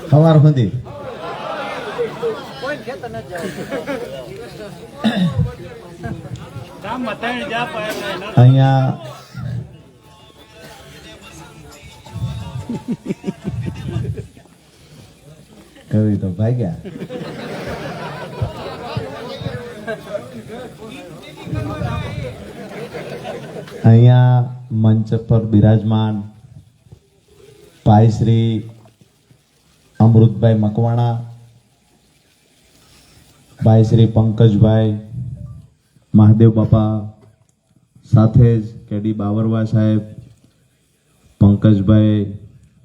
સવાર સુધી અહીંયા કવિ તો ભાગ્યા. અહીંયા મંચ પર બિરાજમાન ભાઈ શ્રી અમૃતભાઈ મકવાણા, ભાઈ શ્રી પંકજભાઈ મહાદેવ બાપા, સાથે જ કેડી બાવરવા સાહેબ, પંકજભાઈ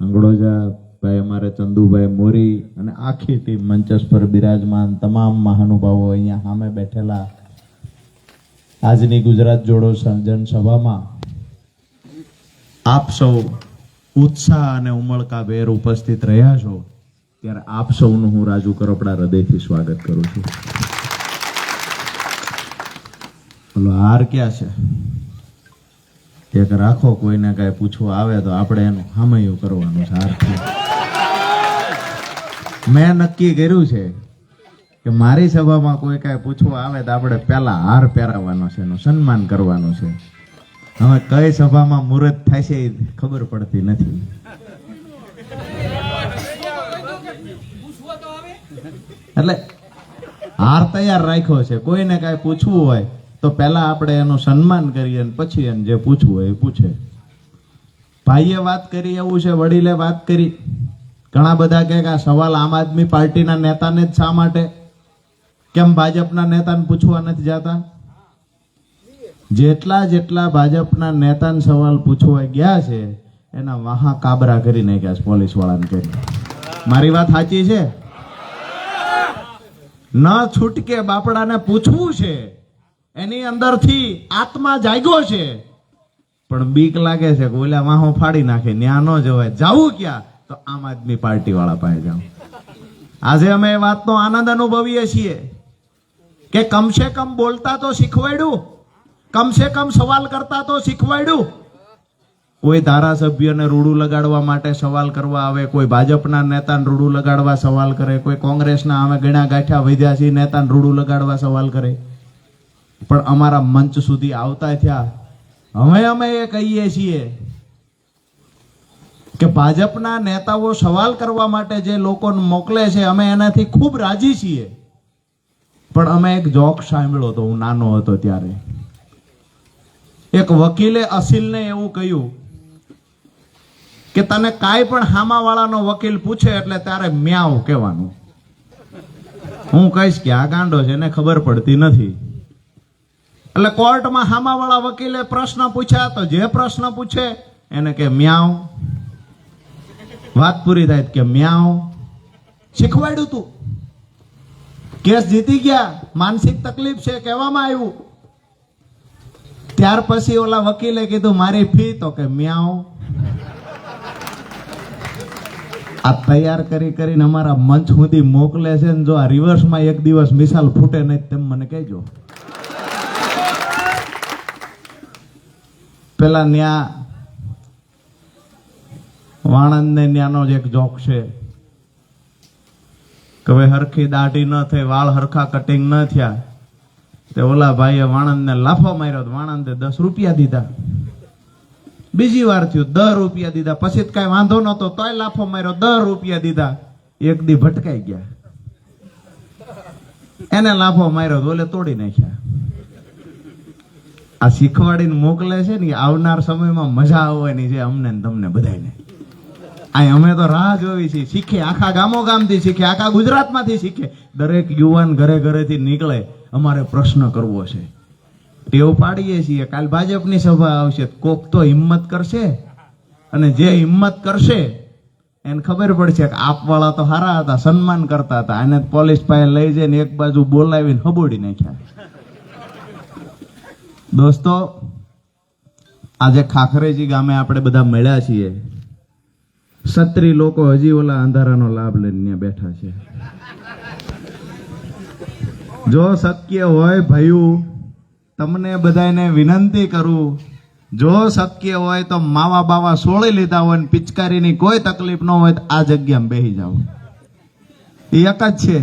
અંગડોજા, ભાઈ અમારે ચંદુભાઈ મોરી અને આખી ટીમ મંચસ પર બિરાજમાન તમામ મહાનુભાવો અહીંયા સામે બેઠેલા આજની ગુજરાત જોડો જનસભામાં આપ સૌ ઉત્સાહ અને ઉમળકાભેર ઉપસ્થિત રહ્યા છો ત્યારે આપ સૌનું હું રાજુ કરપડા હૃદયથી સ્વાગત કરું છું. બોલો હાર ક્યાં છે? એક રાખો, કોઈને કઈ પૂછવા આવે તો આપણે એનું હામયું કરવાનું છે. હારથી મેં નક્કી કર્યું છે કે મારી સભામાં કોઈ કઈ પૂછવા આવે તો આપણે પહેલા હાર પહેરાવવાનો છે, એનું સન્માન કરવાનું છે. હવે કઈ સભામાં મુહૂર્ત થાય છે એ ખબર પડતી નથી. એટલે હાર તૈયાર રાખ્યો છે. કોઈને કઈ પૂછવું હોય તો પહેલા આપણે એનું સન્માન કરીએ અને પછી એને જે પૂછવું હોય એ પૂછે. ભાઈએ વાત કરી એવું છે, વડીલે વાત કરી. ઘણા બધા કહે કે આ સવાલ આમ આદમી પાર્ટીના નેતાને જ શા માટે, કેમ ભાજપના નેતાને પૂછવા નથી જતા? જેટલા ભાજપના નેતાને સવાલ પૂછવા ગયા છે એના વાહા કાબરા કરી નાખ્યા છે પોલીસ વાળાને કરી. મારી વાત સાચી છે? ન છૂટકે બાપડાને પૂછવું છે, એની અંદરથી આત્મા જાગ્યો છે, પણ બીક લાગે છે કે ઓલા વાહો ફાડી નાખે, ન્યા ન જવાય. જાવું ક્યાં? તો આમ આદમી પાર્ટી વાળા પાસે જાવ. આજે અમે એ વાતનો આનંદ અનુભવીએ છીએ કે કમસે કમ બોલતા તો શીખવાડ્યું, કમસે કમ સવાલ કરતા તો શીખવાડ્યું. કોઈ ધારાસભ્યને રૂડું લગાડવા માટે સવાલ કરવા આવે, કોઈ ભાજપના નેતાને રૂડું લગાડવા સવાલ કરે, કોઈ કોંગ્રેસના અમે ગણ્યા ગાંઠ્યા વૈદ્યા છીએ નેતાને રૂડું લગાડવા સવાલ કરે. પણ અમારા મંચ સુધી આવતા થયા હવે અમે એ કહીએ છીએ કે ભાજપના નેતાઓ સવાલ કરવા માટે જે લોકોને મોકલે છે અમે એનાથી ખૂબ રાજી છીએ. પણ અમે એક જોક સાંભળ્યો હતો, હું નાનો હતો ત્યારે. એક વકીલે અસીલને એવું કહ્યું કે તને કાંઈ પણ હામાવાળાનો વકીલ પૂછે એટલે તારે મ્યાઉ કહેવાનું. હું કહીશ કે આ ગાંડો છે, એને ખબર પડતી નથી. એટલે કોર્ટમાં હામાવાળા વકીલે પ્રશ્ન પૂછ્યા તો જે પ્રશ્ન પૂછે એને કે મ્યાઉ. વાત પૂરી થાય કે મ્યાઉ. શીખવાડ્યું તું, કેસ જીતી ગયા, માનસિક તકલીફ છે કહેવામાં આવ્યું. ત્યાર પછી ઓલા વકીલે કીધું મારી ફી, તો કે મ્યાઉ. આ તૈયાર કરી કરીને અમારા મંચ સુધી મોકલે છે ને જો આ રિવર્સમાં એક દિવસ મિસાલ ફૂટે નહીં તેમ મને કહેજો. પેલા ન્યા વાણંદ ને ન્યાનો જ એક જોક છે કે ભાઈ હરખી દાઢી ન થઈ, વાળ હરખા કટિંગ ન થયા તે ઓલા ભાઈએ વાણંદને લાફો માર્યો, વાણંદે 10 રૂપિયા દીધા. બીજી વાર થયું 10 રૂપિયા દીધા, પછી કઈ વાંધો નતો તોય લાફો માર્યો, 10 રૂપિયા દીધા. એક દી ભટકાઈ ગયા, એને લાફો માર્યો, ઓલે તોડી નાખ્યા. આ શીખવાડીને મોકલે છે ને આવનાર સમયમાં મજા આવવાની છે અમને ને તમને બધાને. આ અમે તો રાહ જોવી છે. શીખે, આખા ગામો ગામથી શીખે, આખા ગુજરાતમાંથી શીખે. દરેક યુવાન ઘરે ઘરેથી નીકળે અમારે પ્રશ્ન કરવો છે. ટેવ પાડીએ છીએ. કાલ ભાજપની સભા આવશે, કોક તો હિંમત કરશે અને જે હિંમત કરશે એને ખબર પડશે કે આપવાળા તો સારા હતા, સન્માન કરતા હતા, એને પોલીસ પાસે લઈ જઈને એક બાજુ બોલાવીને હબોડી નાખ્યા. દોસ્તો, આજે ખાખરેજી ગામે આપણે બધા મળ્યા છીએ. 36 લોકો હજી ઓલા અંધારાનો લાભ લઈને બેઠા છે. જો શક્ય હોય ભાઈઓ, તમને બધાને વિનંતી કરું, જો શક્ય હોય તો માવા બાવા સોળી લીધા હોય ને પિચકારીની કોઈ તકલીફ ન હોય તો આ જગ્યામાં બેસી જાઓ. એ એક જ છે.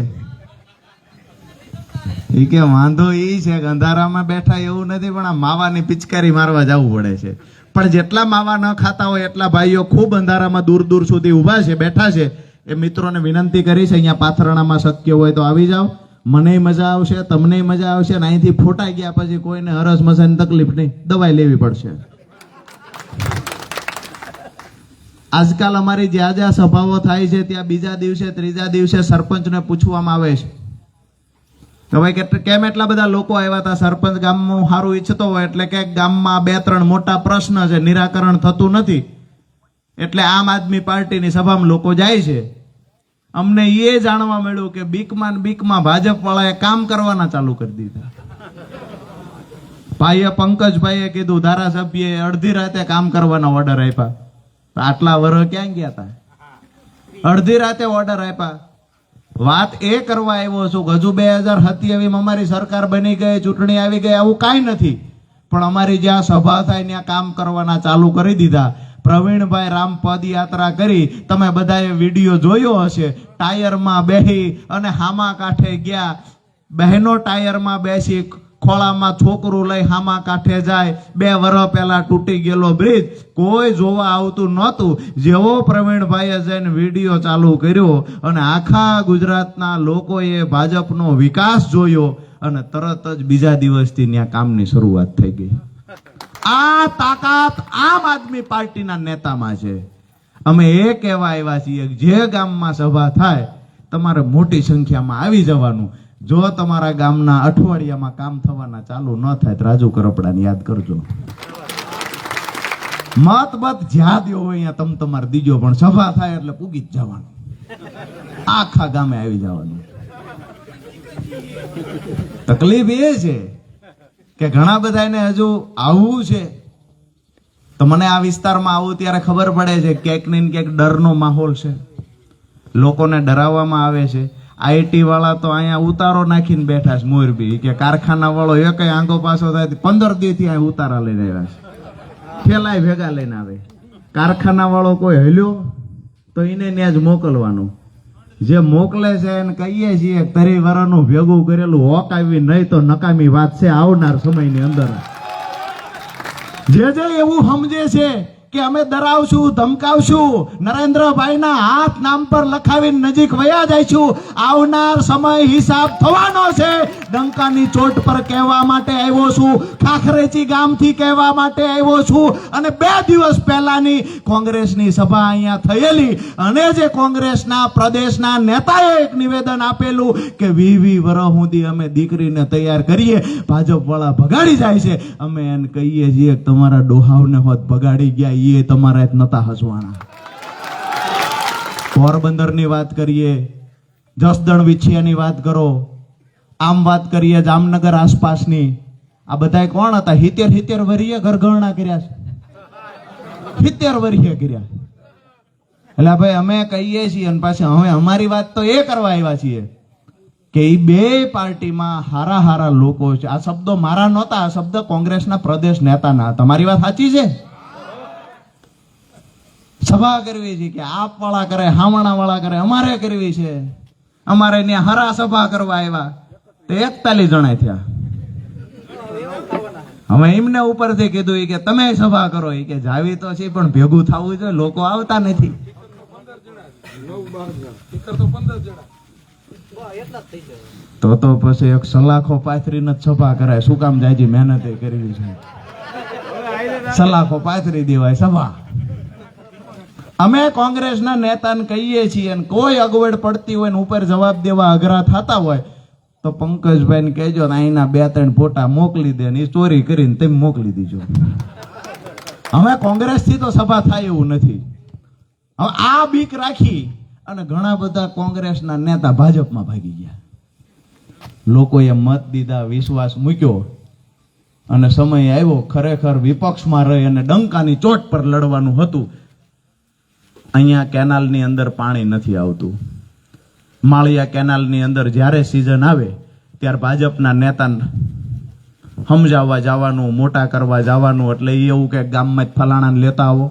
એ કે વાંધો એ છે કે અંધારામાં બેઠા એવું નથી, પણ આ માવાની પિચકારી મારવા જવું પડે છે. પણ જેટલા માવા ન ખાતા હોય એટલા ભાઈઓ ખૂબ અંધારામાં દૂર દૂર સુધી ઊભા છે, બેઠા છે, એ મિત્રોને વિનંતી કરી છે અહીંયા પાથરણામાં શક્ય હોય તો આવી જાઓ. મને મજા આવશે, તમને મજા આવશે, અને અહીંથી ફોટા ગયા પછી કોઈને હરસ મજાની તકલીફ નહીં, દવાઈ લેવી પડશે. આજકાલ અમારી જ્યાં જ્યાં સભાઓ થાય છે ત્યાં બીજા દિવસે ત્રીજા દિવસે સરપંચને પૂછવામાં આવે છે કે ભાઈ કેમ એટલા બધા લોકો આવ્યા હતા. સરપંચ ગામમાં સારું ઈચ્છતો હોય એટલે કે ગામમાં 2-3 મોટા પ્રશ્ન છે, નિરાકરણ થતું નથી, એટલે આમ આદમી પાર્ટીની સભામાં લોકો જાય છે. અમને એ જાણવા મળ્યું કે બીકમાં ભાજપ વાળાએ કામ કરવાના ચાલુ કરી દીધા. ભાઈએ પંકજભાઈએ કીધું ધારાસભ્યએ અડધી રાતે કામ કરવાના ઓર્ડર આપ્યા. આટલા વર્ષ ક્યાં ગયા હતા? અડધી રાતે ઓર્ડર આપ્યા. વાત એ કરવા આવ્યો છું કે હજુ 2027 અમારી સરકાર બની ગઈ, ચૂંટણી આવી ગઈ, આવું કાંઈ નથી, પણ અમારી જ્યાં સભા થાય ત્યાં કામ કરવાના ચાલુ કરી દીધા. પ્રવીણભાઈ રામ પદયાત્રા કરી, તમે બધાએ વિડીયો જોયો હશે. ટાયરમાં બેસી અને હામા કાંઠે ગયા. બહેનો ટાયરમાં બેસી, ખોળામાં છોકરું લઈ હામા કાંઠે જાય. 2 વર્ષ પહેલા તૂટી ગયેલો બ્રિજ કોઈ જોવા આવતું નહોતું. જેવો પ્રવીણભાઈએ જઈને વિડીયો ચાલુ કર્યો અને આખા ગુજરાતના લોકોએ ભાજપનો વિકાસ જોયો અને તરત જ બીજા દિવસથી ત્યાં કામની શરૂઆત થઈ ગઈ. આ તાકાત આમ આદમી પાર્ટીના નેતામાં છે. અમે એ કહેવા આવ્યા છીએ કે જે ગામમાં સભા થાય તમારે મોટી સંખ્યામાં આવી જવાનું. જો તમારા ગામના અઠવાડિયામાં કામ થવાના ચાલુ ન થાય તો રાજુ કરપડાને યાદ કરજો. મત જ્યાં દો હોય અહીંયા તમારે દીજો, પણ સભા થાય એટલે પૂગી જ જવાનું, આખા ગામે આવી જવાનું. તકલીફ એ છે કે ઘણા બધાને હજુ આવવું છે, તો મને આ વિસ્તારમાં આવું ત્યારે ખબર પડે છે ક્યાંક ને ક્યાંક ડરનો માહોલ છે, લોકોને ડરાવવામાં આવે છે. આઈટી વાળા તો અહીંયા ઉતારો નાખીને બેઠા છે મોરબી, કે કારખાના વાળો એક આંગો પાછો થાય 15 દિવસથી અહીં ઉતારા લઈને આવ્યા છે, ફેલાય ભેગા લઈને આવે. કારખાના વાળો કોઈ હલ્યો તો એને ત્યાં જ મોકલવાનું. જે મોકલે છે એને કહીએ છીએ 30 વર્ષનું ભેગું કરેલું હોકાવી નહીં તો નકામી વાત છે આવનાર સમયની અંદર. જે એવું સમજે છે કે અમે ડરાવશું, ધમકાવશું, નરેન્દ્રભાઈના હાથ નામ પર લખાવીને નજીક વયા જઈશું, આવનાર સમય હિસાબ થવાનો છે. ડંકાની ચોટ પર કહેવા માટે આવ્યો છું, ખાખરેચી ગામથી કહેવા માટે આવ્યો છું. અને 2 દિવસ પહેલાની કોંગ્રેસની સભા અહીંયા થયેલી, અને જે કોંગ્રેસના પ્રદેશના નેતાએ એક નિવેદન આપેલું કે 20 વર્ષ સુધી અમે દીકરીને તૈયાર કરીએ, ભાજપ વાળા ભગાડી જાય છે. અમે એને કહીએ છીએ કે તમારા ડોહાવને હોત ભગાડી ગયા, એ તમારા જ નતા હસવાના. પોરબંદરની વાત કરીએ, જસદણ વિછિયાની વાત કરો, આમ વાત કરીએ જામનગર આસપાસની, આ બધા કોણ હતા? 70 વર્ષે ઘરઘરણા કર્યા છે, 70 વર્ષે કર્યા. એટલે ભાઈ અમે કહીએ છીએ અને પાછા હવે અમારી વાત તો એ કરવા આવ્યા છીએ કે એ 2 પાર્ટીમાં હારા લોકો છે. આ શબ્દો મારા નહોતા, આ શબ્દ કોંગ્રેસના પ્રદેશ નેતાના. તમારી વાત સાચી છે. સભા કરવી છે કે આપ વાળા કરે, હામણા વાળા કરે, અમારે કરવી છે. અમારે ત્યાં હરા સભા કરવા આવ્યા તો 41 જણા થયા. હવે એમને ઉપરથી કીધું કે તમે સભા કરો, કે જાવી તો છે પણ ભેગું થવું જોઈએ, લોકો આવતા નથી. તો પછી એક સલાખો પાથરીને જ સભા કરાય. શું કામ જાજી મહેનત કરવી છે? સલાખો પાથરી દેવાય સભા. અમે કોંગ્રેસના નેતાને કહીએ છીએ અને કોઈ અગવડ પડતી હોય ને ઉપર જવાબ દેવા અઘરા થતા હોય તો પંકજભાઈને કહેજો ને અહીંના 2-3 ફોટા મોકલી દે ને એ ચોરી કરીને તેમ મોકલી દીજો. હવે કોંગ્રેસથી તો સભા થાય એવું નથી. હવે આ બીક રાખી અને ઘણા બધા કોંગ્રેસના નેતા ભાજપમાં ભાગી ગયા. લોકોએ મત દીધા, વિશ્વાસ મૂક્યો અને સમય આવ્યો ખરેખર વિપક્ષમાં રહી અને ડંકાની ચોટ પર લડવાનું હતું. અહીંયા કેનાલની અંદર પાણી નથી આવતું. માળિયા કેનાલની અંદર જ્યારે સિઝન આવે ત્યારે ભાજપના નેતા સમજાવવા જવાનું, મોટા કરવા જવાનું, એટલે એવું કે ગામમાં જ ફલાણાને લેતા આવો,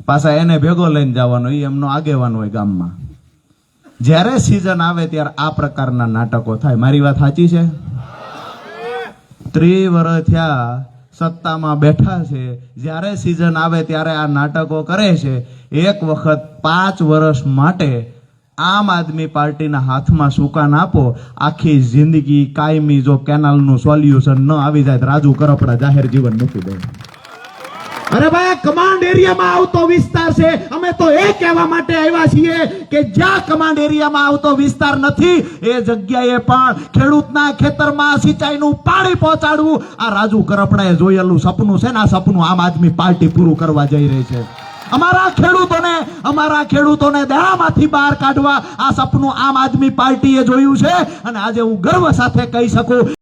પાછા એને ભેગો લઈને જવાનો, એ એમનો આગેવાન હોય ગામમાં. જ્યારે સિઝન આવે ત્યારે આ પ્રકારના નાટકો થાય. મારી વાત સાચી છે? 30 વર્ષ થયા સત્તામાં બેઠા છે, જ્યારે સિઝન આવે ત્યારે આ નાટકો કરે છે. એક વખત 5 વર્ષ માટે આમ આદમી પાર્ટીના હાથમાં સુકાન આપો, આખી જિંદગી કાયમી જો કેનાલનું સોલ્યુશન ન આવી જાય તો રાજુ કરપડા જાહેર જીવન મૂકી દે. અરે ભાઈ, કમાન્ડ એરિયામાં આવતો વિસ્તાર છે. અમે તો એ કહેવા માટે આવ્યા છીએ કે જ્યાં કમાન્ડ એરિયામાં આવતો વિસ્તાર નથી એ જગ્યાએ પણ ખેડૂતના ખેતરમાં સિંચાઈનું પાણી પહોંચાડવું આ રાજુ કરપડાએ જોયેલું સપનું છે ને. આ સપનું આમ આદમી પાર્ટી પૂરું કરવા જઈ રહી છે. અમારા ખેડૂતોને દડામાંથી બહાર કાઢવા આ સપનું આમ આદમી પાર્ટીએ જોયું છે. અને આજે હું ગર્વ સાથે કહી શકું